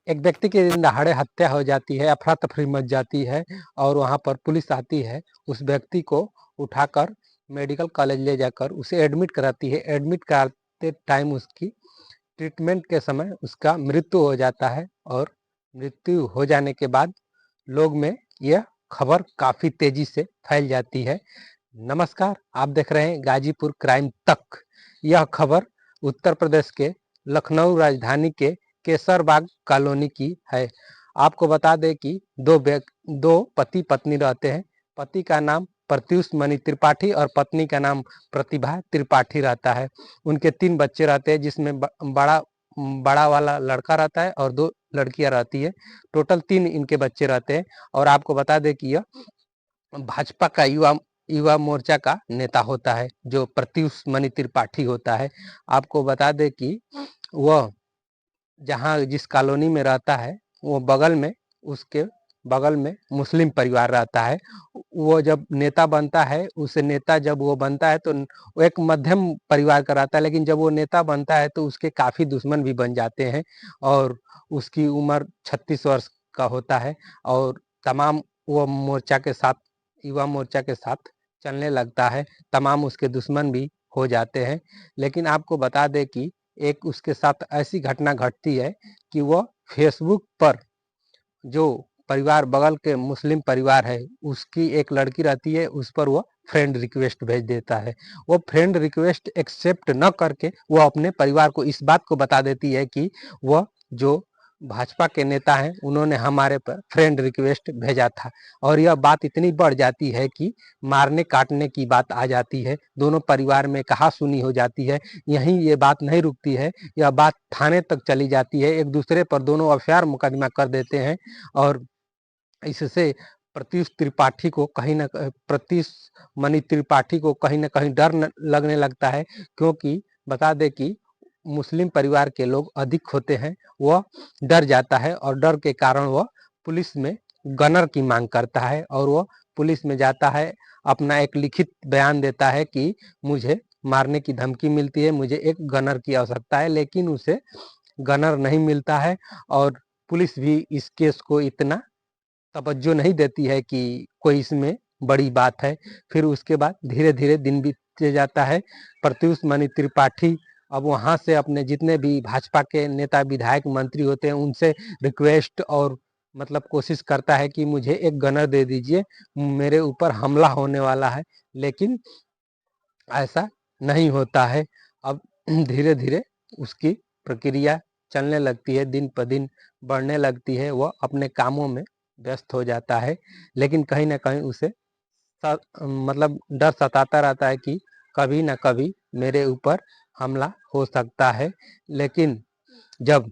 एक व्यक्ति की दिन दहाड़े हत्या हो जाती है, अफरा तफरी मच जाती है और वहाँ पर पुलिस आती है। उस व्यक्ति को उठाकर मेडिकल कॉलेज ले जाकर उसे एडमिट कराती है। एडमिट कराते टाइम उसकी ट्रीटमेंट के समय उसका मृत्यु हो जाता है और मृत्यु हो जाने के बाद लोग में यह खबर काफ़ी तेजी से फैल जाती है। नमस्कार, आप देख रहे हैं गाजीपुर क्राइम तक। यह खबर उत्तर प्रदेश के लखनऊ राजधानी के केसरबाग कॉलोनी की है। आपको बता दें कि दो पति पत्नी रहते हैं। पति का नाम प्रत्युष मणि त्रिपाठी और पत्नी का नाम प्रतिभा त्रिपाठी रहता है। उनके 3 बच्चे रहते हैं, जिसमें बड़ा वाला लड़का रहता है और 2 लड़कियां रहती है। टोटल 3 इनके बच्चे रहते हैं। और आपको बता दें कि यह भाजपा का युवा मोर्चा का नेता होता है, जो प्रत्युष मणि त्रिपाठी होता है। आपको बता दें कि वह जहाँ जिस कॉलोनी में रहता है, वो उसके बगल में मुस्लिम परिवार रहता है। वो जब नेता बनता है, जब वो बनता है तो वो एक मध्यम परिवार का रहता है, लेकिन जब वो नेता बनता है तो उसके काफ़ी दुश्मन भी बन जाते हैं और उसकी उम्र 36 वर्ष का होता है और तमाम वो युवा मोर्चा के साथ चलने लगता है। तमाम उसके दुश्मन भी हो जाते हैं। लेकिन आपको बता दें कि एक उसके साथ ऐसी घटना घटती है कि वह फेसबुक पर जो परिवार बगल के मुस्लिम परिवार है, उसकी एक लड़की रहती है, उस पर वह फ्रेंड रिक्वेस्ट भेज देता है। वो फ्रेंड रिक्वेस्ट एक्सेप्ट न करके वह अपने परिवार को इस बात को बता देती है कि वह जो भाजपा के नेता हैं, उन्होंने हमारे पर फ्रेंड रिक्वेस्ट भेजा था। और यह बात इतनी बढ़ जाती है कि मारने काटने की बात आ जाती है। दोनों परिवार में कहा-सुनी हो जाती है। यहीं ये बात नहीं रुकती है, यह बात थाने तक चली जाती है। एक दूसरे पर दोनों एफआईआर मुकदमा कर देते हैं और इससे प्रत्युष मणि त्रिपाठी को कहीं न कहीं डर लगने लगता है, क्योंकि बता दें कि मुस्लिम परिवार के लोग अधिक होते हैं। वह डर जाता है और डर के कारण वह पुलिस में गनर की मांग करता है और वह पुलिस में जाता है, अपना एक लिखित बयान देता है कि मुझे मारने की धमकी मिलती है, मुझे एक गनर की आवश्यकता है। लेकिन उसे गनर नहीं मिलता है और पुलिस भी इस केस को इतना तवज्जो नहीं देती है कि कोई इसमें बड़ी बात है। फिर उसके बाद धीरे-धीरे दिन बीतते जाता है। प्रत्युष मणि त्रिपाठी अब वहाँ से अपने जितने भी भाजपा के नेता, विधायक, मंत्री होते हैं, उनसे रिक्वेस्ट और मतलब कोशिश करता है कि मुझे एक गनर दे दीजिए, मेरे ऊपर हमला होने वाला है। लेकिन ऐसा नहीं होता है। अब धीरे-धीरे उसकी प्रक्रिया चलने लगती है, दिन प दिन बढ़ने लगती है। वह अपने कामों में व्यस्त हो जाता है, लेकिन कहीं न कहीं उसे मतलब डर सताता रहता है कि कभी न कभी मेरे ऊपर हमला हो सकता है। लेकिन जब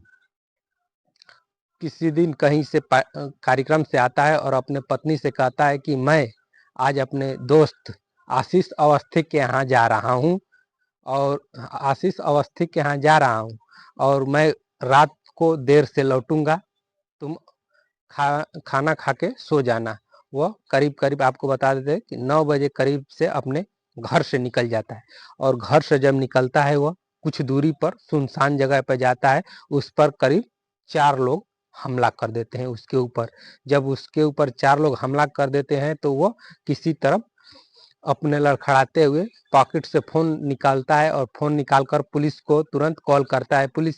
किसी दिन कहीं से कार्यक्रम से आता है और अपने पत्नी से कहता है कि मैं आज अपने दोस्त आशीष अवस्थी के यहाँ जा रहा हूँ और आशीष अवस्थी के यहाँ जा रहा हूँ और मैं रात को देर से लौटूंगा, तुम खाना खा के सो जाना। वह करीब-करीब आपको बता देते हैं कि 9 बजे करीब से अपने घर से निकल जाता है और घर से जब निकलता है वह कुछ दूरी पर सुनसान जगह पर जाता है। उस पर करीब 4 लोग हमला कर देते हैं उसके ऊपर। जब उसके ऊपर 4 लोग हमला कर देते हैं तो वह किसी तरफ अपने लड़खड़ाते हुए पॉकेट से फ़ोन निकालता है और फ़ोन निकालकर पुलिस को तुरंत कॉल करता है। पुलिस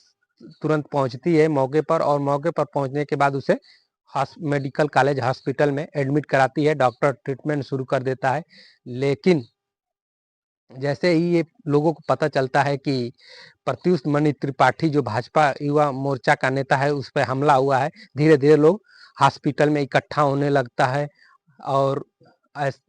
तुरंत पहुंचती है मौके पर और मौके पर पहुंचने के बाद उसे मेडिकल कॉलेज हॉस्पिटल में एडमिट कराती है। डॉक्टर ट्रीटमेंट शुरू कर देता है। लेकिन जैसे ही ये लोगों को पता चलता है कि प्रत्युष मणि त्रिपाठी जो भाजपा युवा मोर्चा का नेता है, उस पर हमला हुआ है, धीरे-धीरे लोग हॉस्पिटल में इकट्ठा होने लगता है और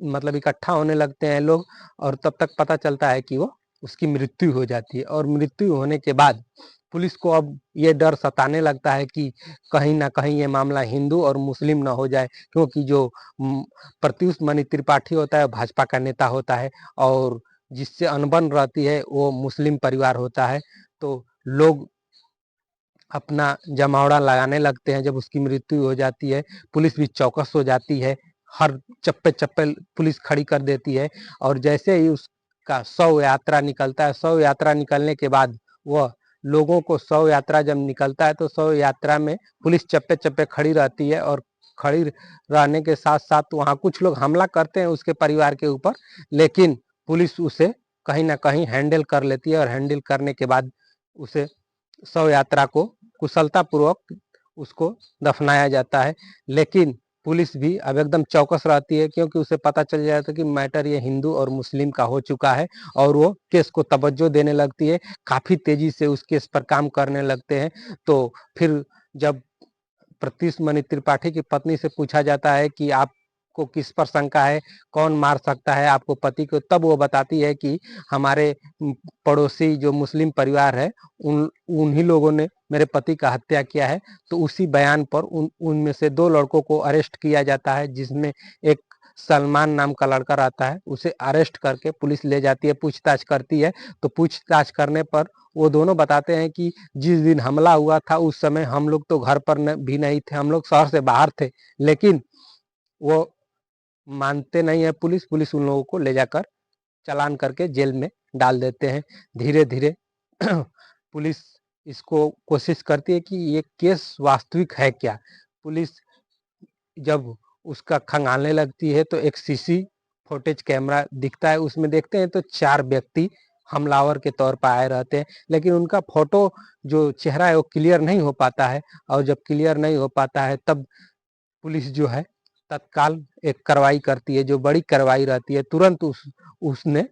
मतलब इकट्ठा होने लगते हैं लोग और तब तक पता चलता है कि वो उसकी मृत्यु हो जाती है। और मृत्यु होने के बाद पुलिस को अब ये डर सताने लगता है कि कहीं न कहीं ये मामला हिंदू और मुस्लिम ना हो जाए, क्योंकि जो प्रत्युष मणि त्रिपाठी होता है भाजपा का नेता होता है और जिससे अनबन रहती है वो मुस्लिम परिवार होता है। तो लोग अपना जमावड़ा लगाने लगते हैं। जब उसकी मृत्यु हो जाती है, पुलिस भी चौकस हो जाती है, हर चप्पे-चप्पे पुलिस खड़ी कर देती है और जैसे ही उसका शव यात्रा निकलता है, शव यात्रा निकलने के बाद वह लोगों को शव यात्रा जब निकलता है तो शव यात्रा में पुलिस चप्पे चप्पे खड़ी रहती है, और खड़ी रहने के साथ साथ वहाँ कुछ लोग हमला करते हैं उसके परिवार के ऊपर, लेकिन पुलिस उसे कहीं ना कहीं हैंडल कर लेती है, और हैंडल करने के बाद उसे शव यात्रा को कुशलतापूर्वक उसको दफनाया जाता है। लेकिन पुलिस भी अब एकदम चौकस रहती है, क्योंकि उसे पता चल जाता है कि मैटर ये हिंदू और मुस्लिम का हो चुका है, और वो केस को तवज्जो देने लगती है, काफ़ी तेज़ी से उस केस पर काम करने लगते हैं। तो फिर जब प्रत्युष मणि त्रिपाठी की पत्नी से पूछा जाता है कि आपको किस पर शंका है, कौन मार सकता है आपको पति को, तब वो बताती है कि हमारे पड़ोसी जो मुस्लिम परिवार है उन्हीं लोगों ने मेरे पति का हत्या किया है। तो उसी बयान पर उनमें से 2 लड़कों को अरेस्ट किया जाता है, जिसमें एक सलमान नाम का लड़का रहता है, उसे अरेस्ट करके पुलिस ले जाती है, पूछताछ करती है। तो पूछताछ करने पर वो दोनों बताते हैं कि जिस दिन हमला हुआ था उस समय हम लोग तो घर पर भी नहीं थे, हम लोग शहर से बाहर थे। लेकिन वो मानते नहीं है पुलिस उन लोगों को ले जाकर चालान करके जेल में डाल देते हैं। धीरे धीरे पुलिस इसको कोशिश करती है कि ये केस वास्तविक है क्या। पुलिस जब उसका खंगालने लगती है तो एक सीसी फुटेज कैमरा दिखता है, उसमें देखते हैं तो 4 व्यक्ति हमलावर के तौर पर आए रहते हैं, लेकिन उनका फोटो जो चेहरा है वो क्लियर नहीं हो पाता है, और जब क्लियर नहीं हो पाता है तब पुलिस जो है तत्काल एक कार्रवाई करती है, जो बड़ी कार्रवाई रहती है। तुरंत उसने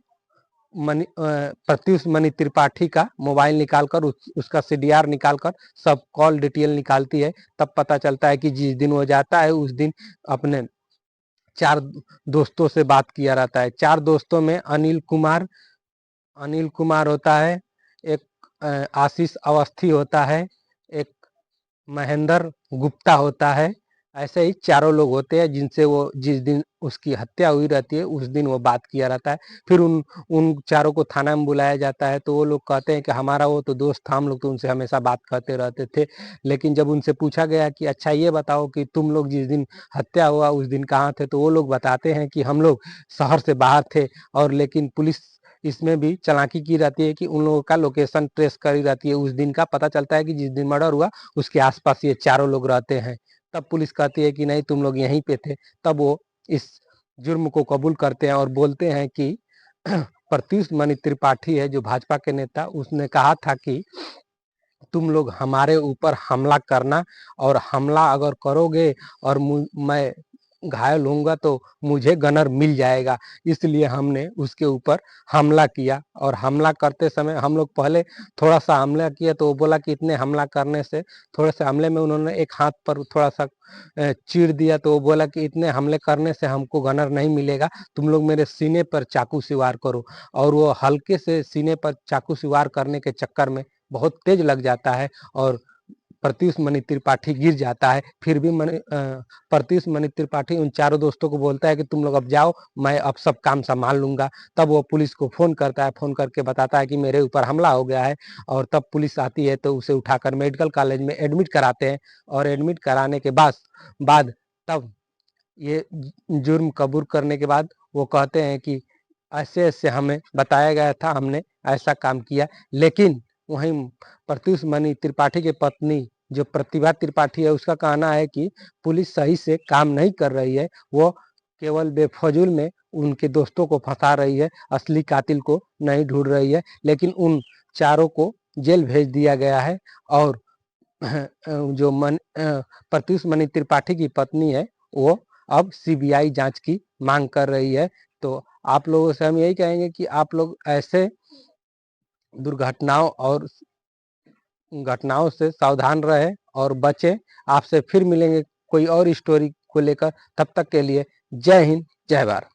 प्रत्युष मणि त्रिपाठी का मोबाइल निकालकर उसका सीडीआर निकालकर सब कॉल डिटेल निकालती है। तब पता चलता है कि जिस दिन वो जाता है उस दिन अपने 4 दोस्तों से बात किया रहता है। 4 दोस्तों में अनिल कुमार होता है, एक आशीष अवस्थी होता है, एक महेंद्र गुप्ता होता है। ऐसे ही चारों लोग होते हैं जिनसे वो जिस दिन उसकी हत्या हुई रहती है उस दिन वो बात किया रहता है। फिर उन उन चारों को थाना में बुलाया जाता है, तो वो लोग कहते हैं कि हमारा वो तो दोस्त था, हम लोग तो उनसे हमेशा बात करते रहते थे। लेकिन जब उनसे पूछा गया कि अच्छा ये बताओ कि तुम लोग जिस दिन हत्या हुआ उस दिन कहाँ थे, तो वो लोग बताते हैं कि हम लोग शहर से बाहर थे। और लेकिन पुलिस इसमें भी चालाकी की रहती है कि उन लोगों का लोकेशन ट्रेस करी रहती है। उस दिन का पता चलता है कि जिस दिन मर्डर हुआ उसके आसपास ये चारों लोग रहते हैं। तब पुलिस कहती है कि नहीं तुम लोग यहीं पे थे। तब वो इस जुर्म को कबूल करते हैं और बोलते हैं कि प्रत्युष मणि त्रिपाठी है जो भाजपा के नेता, उसने कहा था कि तुम लोग हमारे ऊपर हमला करना, और हमला अगर करोगे और मैं घायल होऊंगा तो मुझे गनर मिल जाएगा, इसलिए हमने उसके ऊपर हमला किया। और हमला करते समय हम लोग पहले थोड़ा सा हमला किया, तो वो बोला कि इतने हमला करने से, थोड़े से हमले में उन्होंने एक हाथ पर थोड़ा सा चीर दिया, तो वो बोला कि इतने हमले करने से हमको गनर नहीं मिलेगा, तुम लोग मेरे सीने पर चाकू से वार करो। और वो हल्के से सीने पर चाकू से वार करने के चक्कर में बहुत तेज लग जाता है, और प्रत्युष मणि त्रिपाठी गिर जाता है। फिर भी प्रत्युष मणि त्रिपाठी उन चारों दोस्तों को बोलता है कि तुम लोग अब जाओ, मैं अब सब काम संभाल लूंगा। तब वो पुलिस को फोन करता है, फोन करके बताता है कि मेरे ऊपर हमला हो गया है। और तब पुलिस आती है तो उसे उठाकर मेडिकल कॉलेज में एडमिट कराते हैं, और एडमिट कराने के बाद तब ये जुर्म कबूल करने के बाद वो कहते हैं कि ऐसे ऐसे हमें बताया गया था, हमने ऐसा काम किया। लेकिन वहीं प्रत्युष मणि त्रिपाठी की पत्नी जो प्रतिभा त्रिपाठी है, उसका कहना है कि पुलिस सही से काम नहीं कर रही है, वो केवल बेफजूल में उनके दोस्तों को फंसा रही है, असली कातिल को नहीं ढूंढ रही है। लेकिन उन चारों को जेल भेज दिया गया है। और जो प्रत्युष मणि त्रिपाठी की पत्नी है वो अब सीबीआई जांच की मांग कर रही है। तो आप लोगों से हम यही कहेंगे कि आप लोग ऐसे दुर्घटनाओं और घटनाओं से सावधान रहे और बचें। आपसे फिर मिलेंगे कोई और स्टोरी को लेकर, तब तक के लिए जय हिंद, जय भारत।